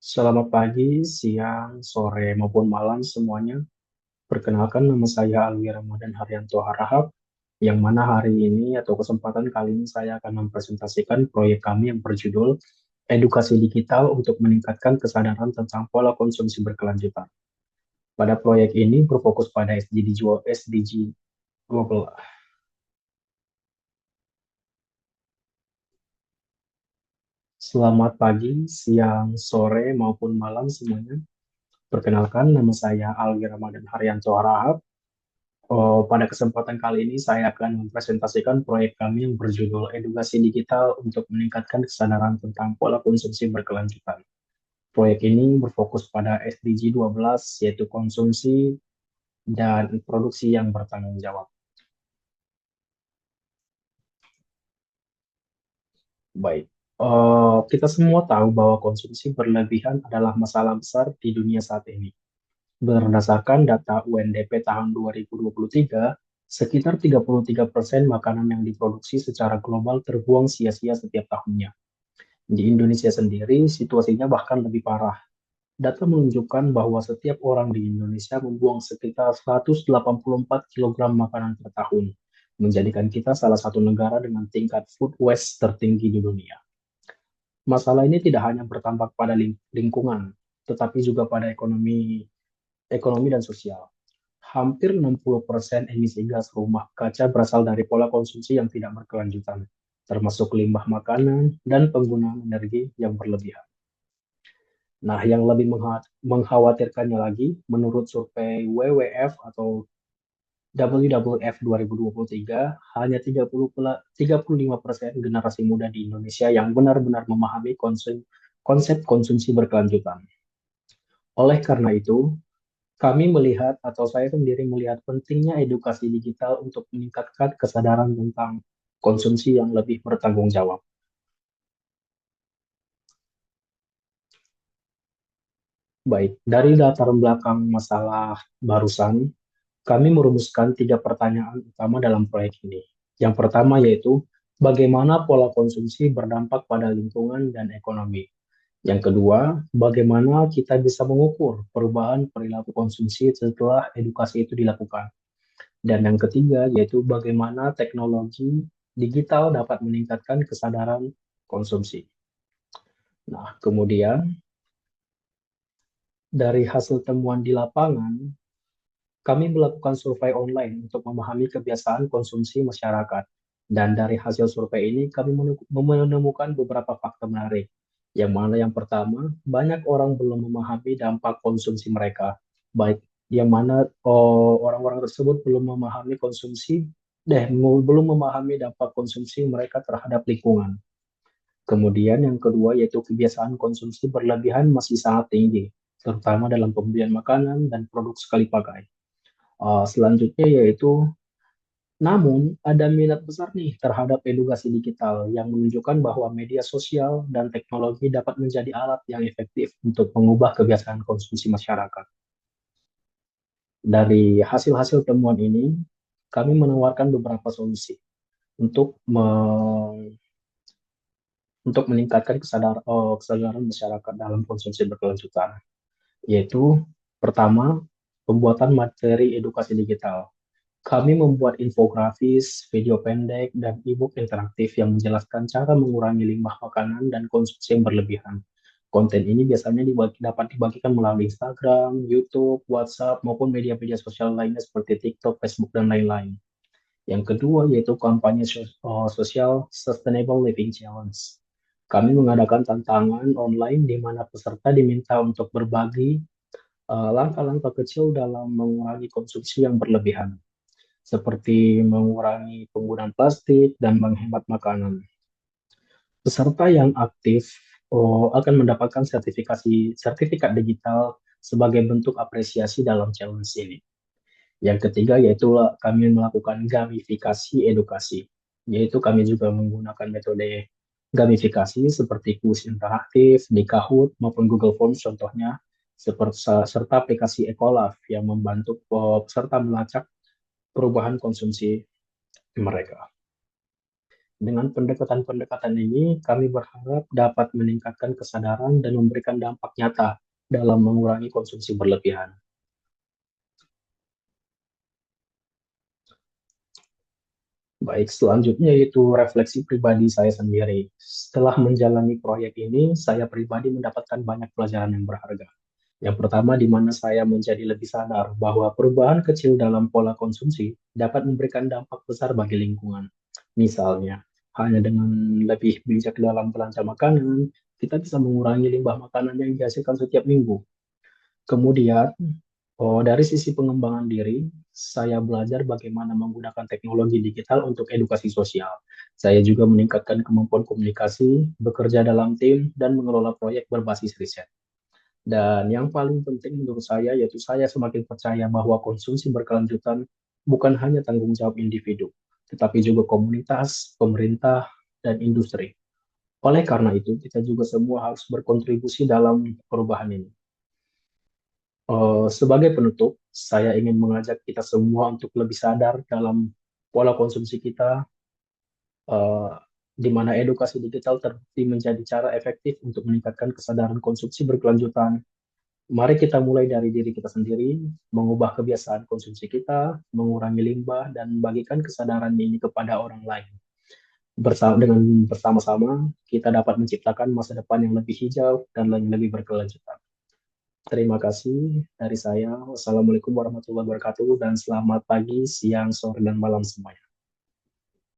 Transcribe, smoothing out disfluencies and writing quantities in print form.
Selamat pagi, siang, sore, maupun malam semuanya. Perkenalkan nama saya Alwi Ramadan Haryanto Harahap, yang mana hari ini atau kesempatan kali ini saya akan mempresentasikan proyek kami yang berjudul Edukasi Digital untuk Meningkatkan Kesadaran tentang Pola Konsumsi Berkelanjutan. Pada proyek ini berfokus pada SDG 12. Selamat pagi, siang, sore, maupun malam semuanya. Perkenalkan nama saya Alwi Ramadan Haryanto Harahap. Pada kesempatan kali ini saya akan mempresentasikan proyek kami yang berjudul Edukasi Digital untuk Meningkatkan Kesadaran tentang Pola Konsumsi Berkelanjutan. Proyek ini berfokus pada SDG 12, yaitu konsumsi dan produksi yang bertanggung jawab. Baik, kita semua tahu bahwa konsumsi berlebihan adalah masalah besar di dunia saat ini. Berdasarkan data UNDP tahun 2023, sekitar 33% makanan yang diproduksi secara global terbuang sia-sia setiap tahunnya. Di Indonesia sendiri, situasinya bahkan lebih parah. Data menunjukkan bahwa setiap orang di Indonesia membuang sekitar 184 kilogram makanan per tahun, menjadikan kita salah satu negara dengan tingkat food waste tertinggi di dunia. Masalah ini tidak hanya berdampak pada lingkungan, tetapi juga pada ekonomi dan sosial. Hampir 60% emisi gas rumah kaca berasal dari pola konsumsi yang tidak berkelanjutan, termasuk limbah makanan dan penggunaan energi yang berlebihan. Nah, yang lebih mengkhawatirkannya lagi, menurut survei WWF atau WWF 2023, hanya 35% generasi muda di Indonesia yang benar-benar memahami konsep konsumsi berkelanjutan. Oleh karena itu, kami melihat atau saya sendiri melihat pentingnya edukasi digital untuk meningkatkan kesadaran tentang konsumsi yang lebih bertanggung jawab. Baik, dari latar belakang masalah barusan, kami merumuskan tiga pertanyaan utama dalam proyek ini. Yang pertama yaitu, bagaimana pola konsumsi berdampak pada lingkungan dan ekonomi. Yang kedua, bagaimana kita bisa mengukur perubahan perilaku konsumsi setelah edukasi itu dilakukan. Dan yang ketiga, yaitu bagaimana teknologi digital dapat meningkatkan kesadaran konsumsi. Nah, kemudian dari hasil temuan di lapangan, kami melakukan survei online untuk memahami kebiasaan konsumsi masyarakat. Dan dari hasil survei ini, kami menemukan beberapa fakta menarik. Yang mana yang pertama, banyak orang belum memahami dampak konsumsi mereka. Baik, yang mana orang-orang tersebut belum memahami belum memahami dampak konsumsi mereka terhadap lingkungan. Kemudian yang kedua yaitu kebiasaan konsumsi berlebihan masih sangat tinggi, terutama dalam pembelian makanan dan produk sekali pakai. Selanjutnya yaitu, namun ada minat besar nih terhadap edukasi digital yang menunjukkan bahwa media sosial dan teknologi dapat menjadi alat yang efektif untuk mengubah kebiasaan konsumsi masyarakat. Dari hasil-hasil temuan ini, kami menawarkan beberapa solusi untuk untuk meningkatkan kesadaran masyarakat dalam konsumsi berkelanjutan, yaitu pertama, pembuatan materi edukasi digital. Kami membuat infografis, video pendek, dan e-book interaktif yang menjelaskan cara mengurangi limbah makanan dan konsumsi yang berlebihan. Konten ini biasanya dapat dibagikan melalui Instagram, YouTube, WhatsApp, maupun media-media sosial lainnya seperti TikTok, Facebook, dan lain-lain. Yang kedua yaitu kampanye sosial Sustainable Living Challenge. Kami mengadakan tantangan online di mana peserta diminta untuk berbagi langkah-langkah kecil dalam mengurangi konsumsi yang berlebihan, seperti mengurangi penggunaan plastik dan menghemat makanan. Peserta yang aktif akan mendapatkan sertifikat digital sebagai bentuk apresiasi dalam challenge ini. Yang ketiga yaitu kami melakukan gamifikasi edukasi, yaitu kami juga menggunakan metode gamifikasi seperti kuis interaktif di Kahoot maupun Google Forms contohnya, serta aplikasi Ecolab yang membantu peserta melacak perubahan konsumsi mereka. Dengan pendekatan-pendekatan ini, kami berharap dapat meningkatkan kesadaran dan memberikan dampak nyata dalam mengurangi konsumsi berlebihan. Baik, selanjutnya itu refleksi pribadi saya sendiri. Setelah menjalani proyek ini, saya pribadi mendapatkan banyak pelajaran yang berharga. Yang pertama, di mana saya menjadi lebih sadar bahwa perubahan kecil dalam pola konsumsi dapat memberikan dampak besar bagi lingkungan. Misalnya, hanya dengan lebih bijak dalam belanja makanan, kita bisa mengurangi limbah makanan yang dihasilkan setiap minggu. Kemudian, dari sisi pengembangan diri, saya belajar bagaimana menggunakan teknologi digital untuk edukasi sosial. Saya juga meningkatkan kemampuan komunikasi, bekerja dalam tim, dan mengelola proyek berbasis riset. Dan yang paling penting menurut saya yaitu saya semakin percaya bahwa konsumsi berkelanjutan bukan hanya tanggung jawab individu, tetapi juga komunitas, pemerintah, dan industri. Oleh karena itu, kita juga semua harus berkontribusi dalam perubahan ini. Sebagai penutup, saya ingin mengajak kita semua untuk lebih sadar dalam pola konsumsi kita, eh, di mana edukasi digital terbukti menjadi cara efektif untuk meningkatkan kesadaran konsumsi berkelanjutan. Mari kita mulai dari diri kita sendiri, mengubah kebiasaan konsumsi kita, mengurangi limbah, dan bagikan kesadaran ini kepada orang lain. Dengan bersama-sama, kita dapat menciptakan masa depan yang lebih hijau dan yang lebih berkelanjutan. Terima kasih dari saya. Wassalamualaikum warahmatullahi wabarakatuh dan selamat pagi, siang, sore, dan malam semuanya.